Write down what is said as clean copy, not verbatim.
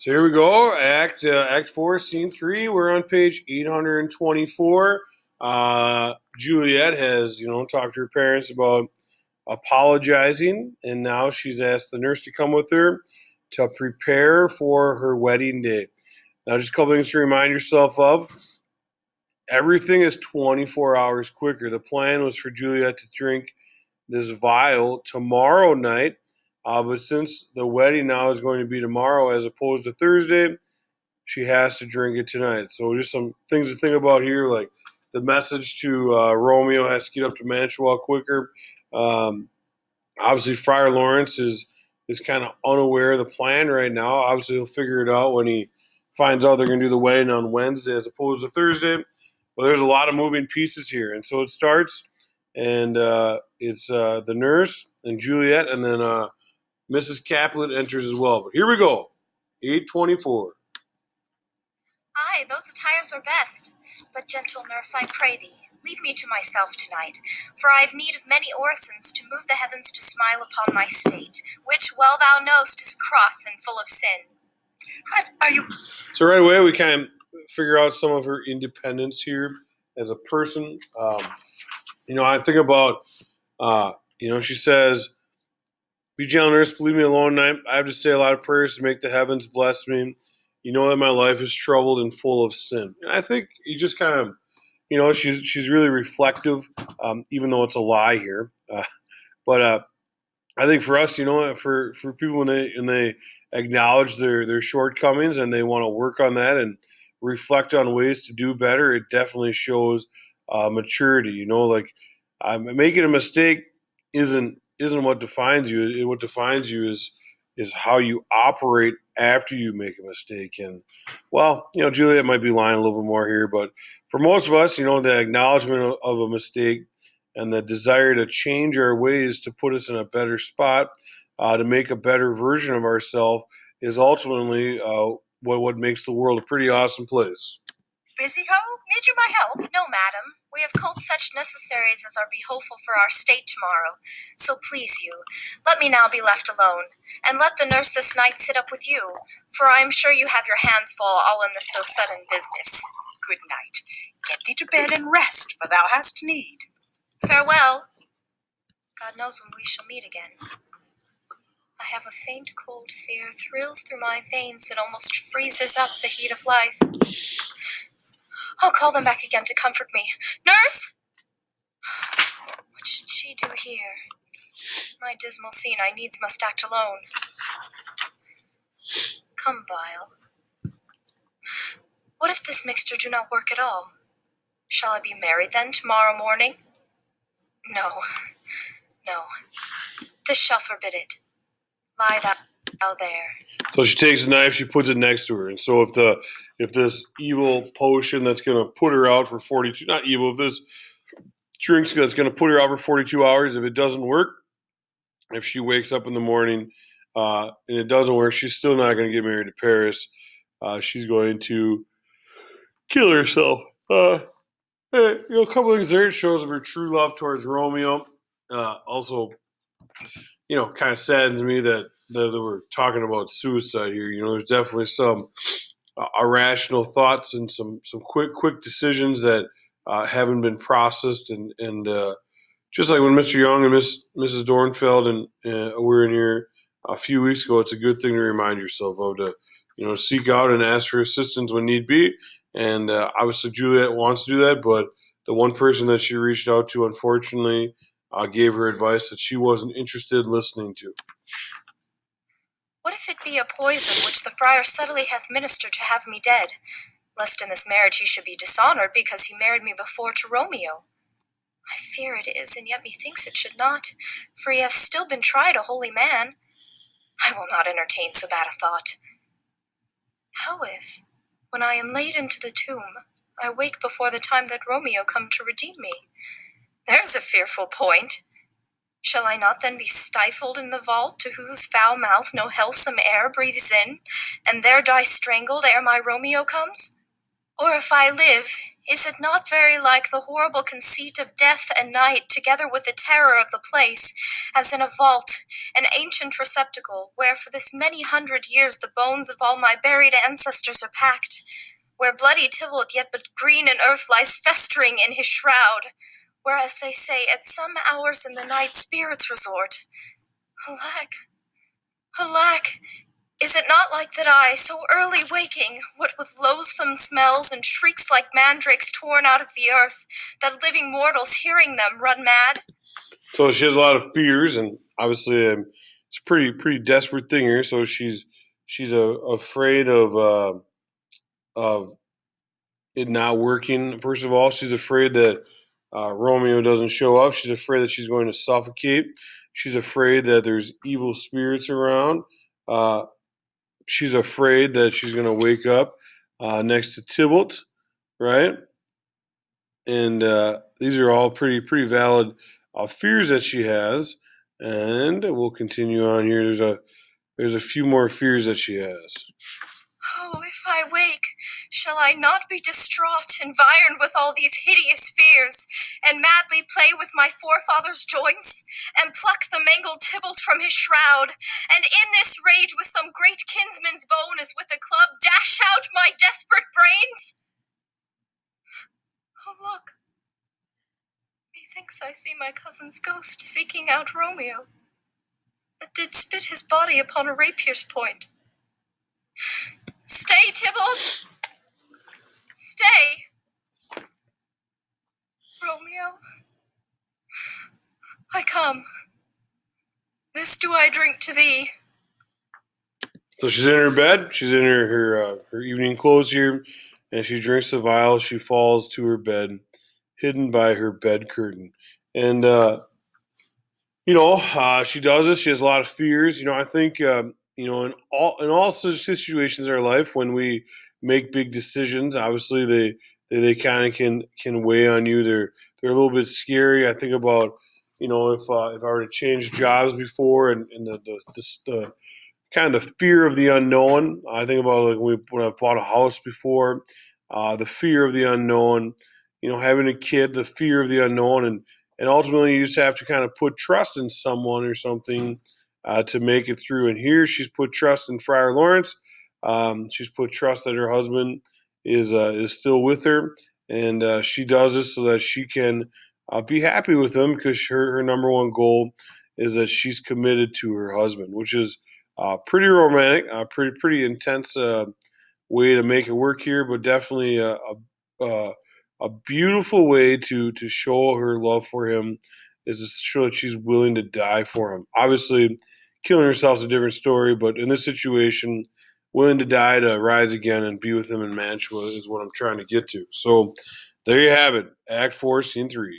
So here we go. Act 4, Scene 3. We're on page 824. Juliet has, talked to her parents about apologizing, and now she's asked the nurse to come with her to prepare for her wedding day. Now, just a couple things to remind yourself of. Everything is 24 hours quicker. The plan was for Juliet to drink this vial tomorrow night, but since the wedding now is going to be tomorrow as opposed to Thursday, she has to drink it tonight. So just some things to think about here, like the message to Romeo has to get up to Mantua quicker. Obviously, Friar Lawrence is kind of unaware of the plan right now. Obviously, he'll figure it out when he finds out they're going to do the wedding on Wednesday as opposed to Thursday. But there's a lot of moving pieces here, and so it starts, and it's the nurse and Juliet, and then Mrs. Capulet enters as well. But here we go, 824. Aye, those attires are best. But, gentle nurse, I pray thee, leave me to myself tonight, for I have need of many orisons to move the heavens to smile upon my state, which, well thou know'st, is cross and full of sin. What are you... So right away, we kind of figure out some of her independence here as a person. I think about, she says, be gentle, nurse, leave me alone tonight. I have to say a lot of prayers to make the heavens bless me. You know that my life is troubled and full of sin. And I think you just kind of, she's really reflective, even though it's a lie here. But I think for us, for people when they acknowledge their shortcomings and they want to work on that and reflect on ways to do better, it definitely shows maturity. Making a mistake isn't what defines you. What defines you is how you operate after you make a mistake. And Juliet might be lying a little bit more here, but for most of us, the acknowledgement of a mistake and the desire to change our ways to put us in a better spot, to make a better version of ourselves, is ultimately what makes the world a pretty awesome place. Busy, ho? Need you my help? No, madam. We have culled such necessaries as are behoveful for our state tomorrow. So please you, let me now be left alone, and let the nurse this night sit up with you, for I am sure you have your hands full all in this so sudden business. Good night. Get thee to bed and rest, for thou hast need. Farewell. God knows when we shall meet again. I have a faint cold fear thrills through my veins that almost freezes up the heat of life. I'll call them back again to comfort me. Nurse! What should she do here? My dismal scene I needs must act alone. Come, vial. What if this mixture do not work at all? Shall I be married then tomorrow morning? No. This shall forbid it. Lie thou there. So she takes a knife, she puts it next to her, and so if this evil potion that's going to put her out for 42, not evil, if this drink that's going to put her out for 42 hours, if it doesn't work, if she wakes up in the morning and it doesn't work, she's still not going to get married to Paris. She's going to kill herself. A couple things there. It shows of her true love towards Romeo. Also, kind of saddens me that we're talking about suicide here. There's definitely some irrational thoughts and some quick decisions that haven't been processed. And just like when Mr. Young and Mrs. Dornfeld and were in here a few weeks ago, it's a good thing to remind yourself of, to seek out and ask for assistance when need be. And obviously Juliet wants to do that, but the one person that she reached out to, unfortunately, gave her advice that she wasn't interested in listening to. What if it be a poison which the friar subtly hath ministered to have me dead, lest in this marriage he should be dishonored because he married me before to Romeo? I fear it is, and yet methinks it should not, for he hath still been tried a holy man. I will not entertain so bad a thought. How if, when I am laid into the tomb, I wake before the time that Romeo come to redeem me? There's a fearful point. Shall I not then be stifled in the vault, to whose foul mouth no wholesome air breathes in, and there die strangled ere my Romeo comes? Or if I live, is it not very like the horrible conceit of death and night, together with the terror of the place, as in a vault, an ancient receptacle, where for this many hundred years the bones of all my buried ancestors are packed, where bloody Tybalt yet but green in earth lies festering in his shroud, where, as they say, at some hours in the night spirits resort. Alack, alack, is it not like that I, so early waking, what with loathsome smells and shrieks like mandrakes torn out of the earth, that living mortals hearing them run mad? So she has a lot of fears, and obviously, it's a pretty desperate thing here. So she's afraid of it not working. First of all, she's afraid that Romeo doesn't show up. She's afraid that she's going to suffocate. She's afraid that there's evil spirits around. Uh, she's afraid that she's going to wake up next to Tybalt, right? And these are all pretty valid fears that she has. And we'll continue on here. There's a few more fears that she has. Oh, if I wake, shall I not be distraught, environed with all these hideous fears, and madly play with my forefathers' joints, and pluck the mangled Tybalt from his shroud, and in this rage with some great kinsman's bone as with a club dash out my desperate brains? Oh, look, methinks I see my cousin's ghost seeking out Romeo, that did spit his body upon a rapier's point. Stay, Tybalt! Stay! Romeo, I come. This do I drink to thee. So she's in her bed. She's in her evening clothes here, and she drinks the vial. She falls to her bed, hidden by her bed curtain. And she does this. She has a lot of fears. I think in all such situations in our life when we make big decisions, obviously they kind of can weigh on you. They're a little bit scary. I think about if I were to change jobs before and the kind of the fear of the unknown. I think about like when I bought a house before, the fear of the unknown. Having a kid, the fear of the unknown, and ultimately you just have to kind of put trust in someone or something to make it through. And here she's put trust in Friar Lawrence. She's put trust that her husband is still with her, and she does this so that she can be happy with him because her number one goal is that she's committed to her husband, which is pretty romantic, pretty intense way to make it work here, but definitely a beautiful way to show her love for him is to show that she's willing to die for him. Obviously, killing herself is a different story, but in this situation, willing to die to rise again and be with him in Mantua is what I'm trying to get to. So there you have it, Act 4, Scene 3.